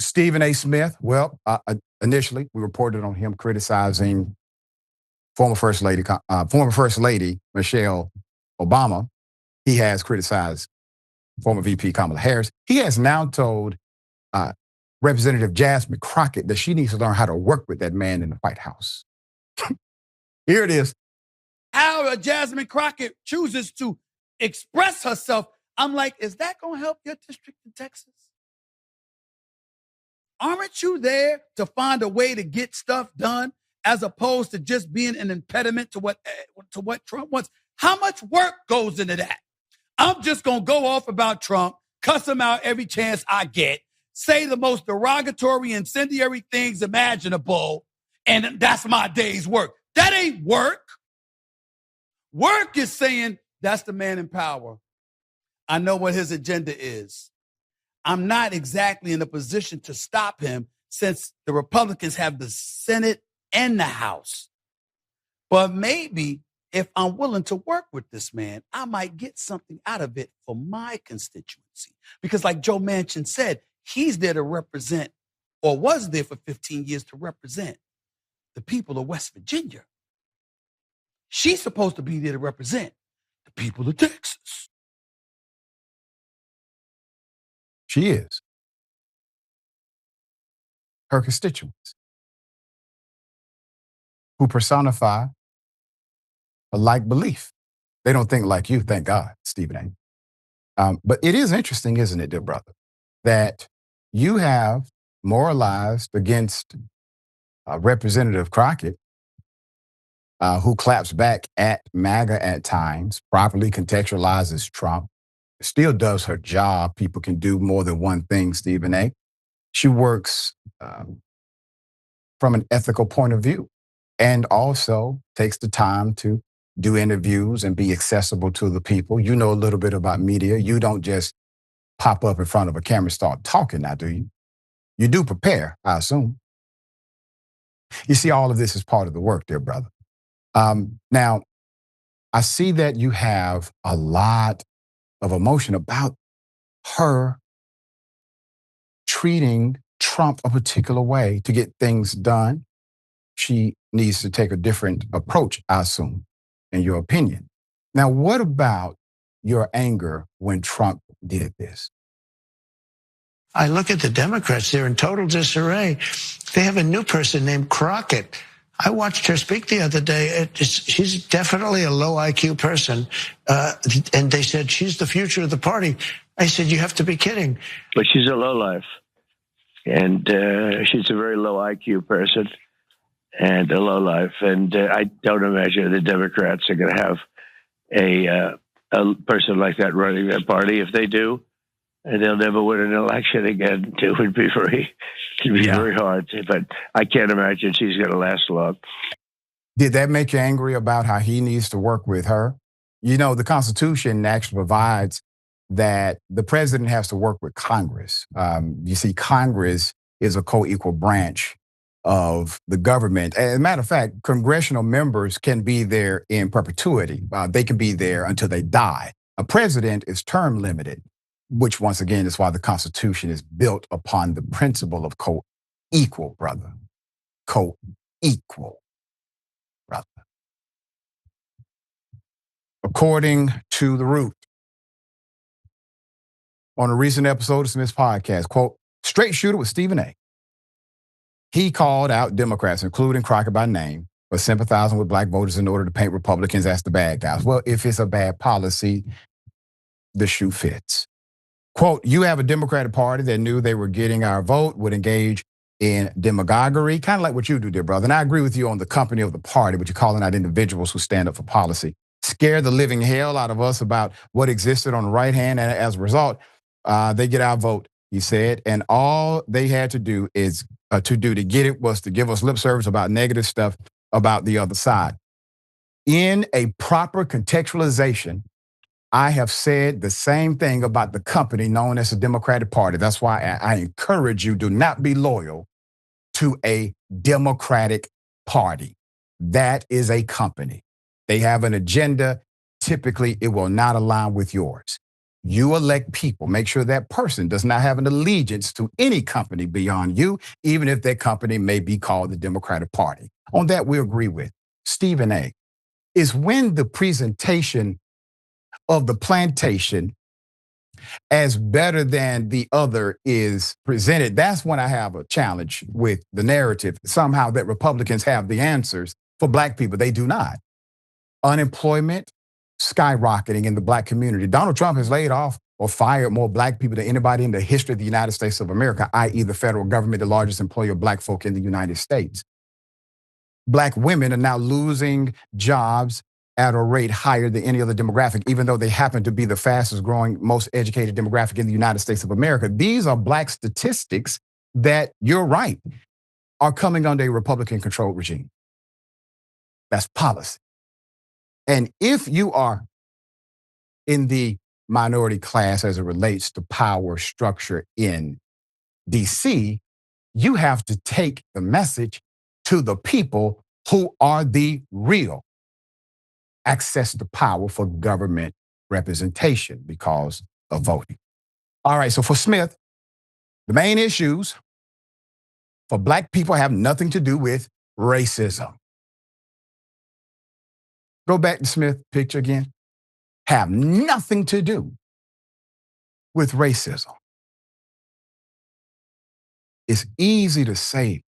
Stephen A. Smith, well, initially we reported on him criticizing former First Lady Michelle Obama. He has criticized former VP Kamala Harris. He has now told Representative Jasmine Crockett that she needs to learn how to work with that man in the White House. Here it is. How Jasmine Crockett chooses to express herself. I'm like, is that going to help your district in Texas? Aren't you there to find a way to get stuff done as opposed to just being an impediment to what Trump wants? How much work goes into that? I'm just going to go off about Trump, cuss him out every chance I get, say the most derogatory, incendiary things imaginable, and that's my day's work. That ain't work. Work is saying, that's the man in power. I know what his agenda is. I'm not exactly in a position to stop him since the Republicans have the Senate and the House. But maybe if I'm willing to work with this man, I might get something out of it for my constituency. Because like Joe Manchin said, he's there to represent, or was there for 15 years to represent, the people of West Virginia. She's supposed to be there to represent the people of Texas. She is. Her constituents, who personify a like belief. They don't think like you, thank God, Stephen A. But it is interesting, isn't it, dear brother, that you have moralized against Representative Crockett, who claps back at MAGA at times, properly contextualizes Trump, still does her job. People can do more than one thing, Stephen A. She works from an ethical point of view and also takes the time to do interviews and be accessible to the people. You know a little bit about media. You don't just pop up in front of a camera and start talking now, do you? You do prepare, I assume. You see, all of this is part of the work, dear brother. Now, I see that you have a lot of emotion about her treating Trump a particular way to get things done. She needs to take a different approach, I assume, in your opinion. Now, what about your anger when Trump did this? I look at the Democrats, they're in total disarray. They have a new person named Crockett. I watched her speak the other day. She's definitely a low IQ person. And they said, she's the future of the party. I said, you have to be kidding. But she's a lowlife. And she's a very low IQ person and a lowlife. And I don't imagine the Democrats are going to have a person like that running their party. If they do, and they'll never win an election again. It would be very hard. But I can't imagine she's going to last long. Did that make you angry about how he needs to work with her? You know, the Constitution actually provides that the president has to work with Congress. You see, Congress is a co-equal branch of the government. As a matter of fact, congressional members can be there in perpetuity. They can be there until they die. A president is term limited, which once again is why the Constitution is built upon the principle of co-equal, brother. Co-equal, brother. According to The Root, on a recent episode of Smith's podcast, quote, straight shooter with Stephen A. He called out Democrats, including Crockett by name, for sympathizing with black voters in order to paint Republicans as the bad guys. Well, if it's a bad policy, the shoe fits. Quote, you have a Democratic Party that knew they were getting our vote, would engage in demagoguery, kind of like what you do, dear brother. And I agree with you on the company of the party, but you're calling out individuals who stand up for policy. Scare the living hell out of us about what existed on the right hand, and as a result, they get our vote, he said. And all they had to do to get it was to give us lip service about negative stuff about the other side. In a proper contextualization, I have said the same thing about the company known as the Democratic Party. That's why I encourage you, do not be loyal to a Democratic Party. That is a company. They have an agenda. Typically, it will not align with yours. You elect people. Make sure that person does not have an allegiance to any company beyond you, even if that company may be called the Democratic Party. On that, we agree with. Stephen A. is when the presentation of the plantation as better than the other is presented. That's when I have a challenge with the narrative. Somehow that Republicans have the answers for Black people. They do not. Unemployment skyrocketing in the Black community. Donald Trump has laid off or fired more Black people than anybody in the history of the United States of America, i.e. the federal government, the largest employer of Black folk in the United States. Black women are now losing jobs at a rate higher than any other demographic, even though they happen to be the fastest growing, most educated demographic in the United States of America. These are Black statistics that, you're right, are coming under a Republican-controlled regime. That's policy. And if you are in the minority class as it relates to power structure in DC, you have to take the message to the people who are the real access to power for government representation because of voting. All right, so for Smith, the main issues for Black people have nothing to do with racism. Go back to Smith picture again. Have nothing to do with racism. It's easy to say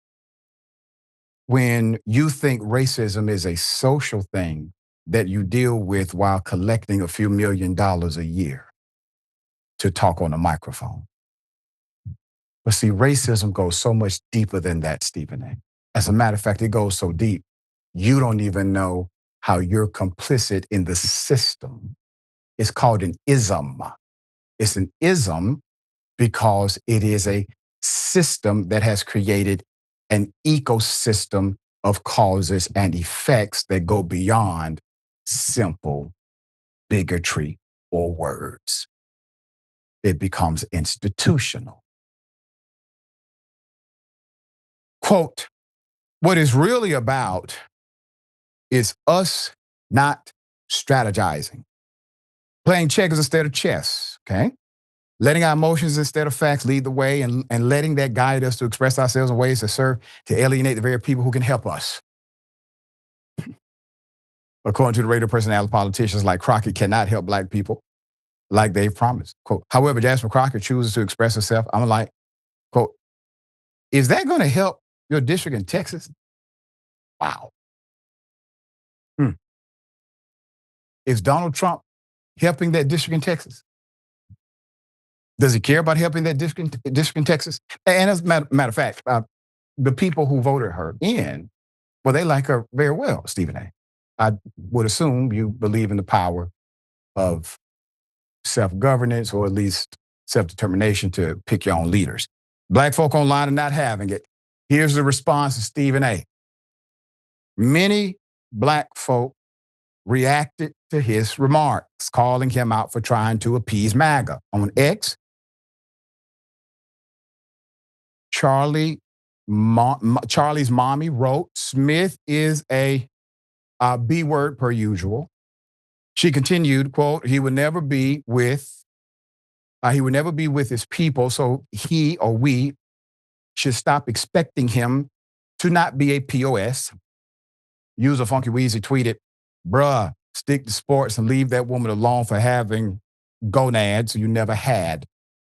when you think racism is a social thing that you deal with while collecting a few $1 million a year to talk on a microphone. But see, racism goes so much deeper than that, Stephen A. As a matter of fact, it goes so deep, you don't even know how you're complicit in the system. It's called an ism. It's an ism because it is a system that has created an ecosystem of causes and effects that go beyond simple bigotry or words. It becomes institutional. Quote, what it's really about is us not strategizing, playing checkers instead of chess, okay? Letting our emotions instead of facts lead the way and letting that guide us to express ourselves in ways that serve to alienate the very people who can help us. According to the radio personality, politicians like Crockett cannot help Black people like they've promised. Quote, however, Jasmine Crockett chooses to express herself, I'm like, quote, is that going to help your district in Texas? Wow. Is Donald Trump helping that district in Texas? Does he care about helping that district in Texas? And as a matter of fact, the people who voted her in, well, they like her very well, Stephen A. I would assume you believe in the power of self-governance or at least self-determination to pick your own leaders. Black folk online are not having it. Here's the response to Stephen A. Many Black folk reacted to his remarks, calling him out for trying to appease MAGA. On X, Charlie's mommy wrote, Smith is a B word per usual. She continued, quote, he would never be with his people, so he or we should stop expecting him to not be a POS. User Funky Weezy tweeted, bruh, stick to sports and leave that woman alone for having gonads you never had.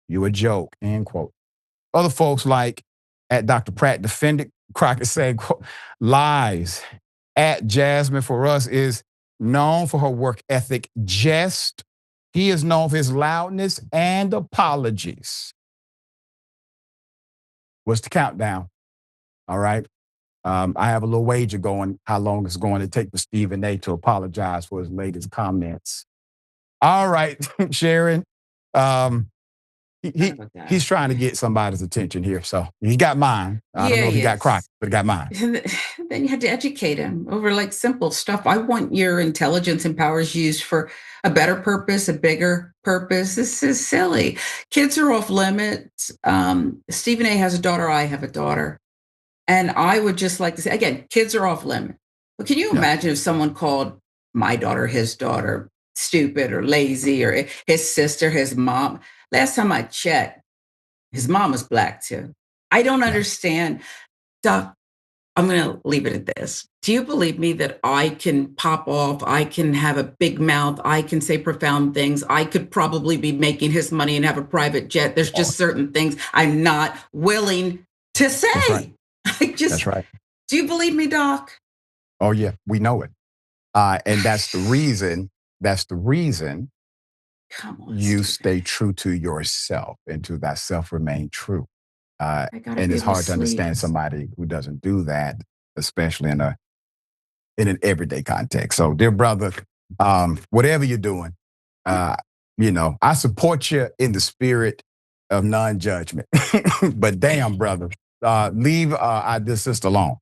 You a joke, end quote. Other folks like at Dr. Pratt defended Crockett saying, quote, lies. At Jasmine for us is known for her work ethic. Just, he is known for his loudness and apologies. What's the countdown? All right. I have a little wager going, how long it's going to take for Stephen A. to apologize for his latest comments. All right, Sharon. He's trying to get somebody's attention here. So he got mine. I don't know if he got Crockett, but he got mine. Then you had to educate him over like simple stuff. I want your intelligence and powers used for a better purpose, a bigger purpose. This is silly. Kids are off limits. Stephen A. has a daughter. I have a daughter. And I would just like to say, again, kids are off limit. But can you imagine if someone called my daughter his daughter? stupid or lazy, or his sister, his mom. Last time I checked, his mom was black too. I don't understand. Doc, I'm going to leave it at this. Do you believe me that I can pop off? I can have a big mouth. I can say profound things. I could probably be making his money and have a private jet. There's just certain things I'm not willing to say. That's right. That's right. Do you believe me, Doc? Oh, yeah, we know it. And that's the reason Come on, you Steve. stay true to yourself and to thyself remain true. I gotta And be it's able hard to understand somebody who doesn't do that, especially in an everyday context. So, dear brother, whatever you're doing, I support you in the spirit of non-judgment. But damn, brother, leave this sister alone.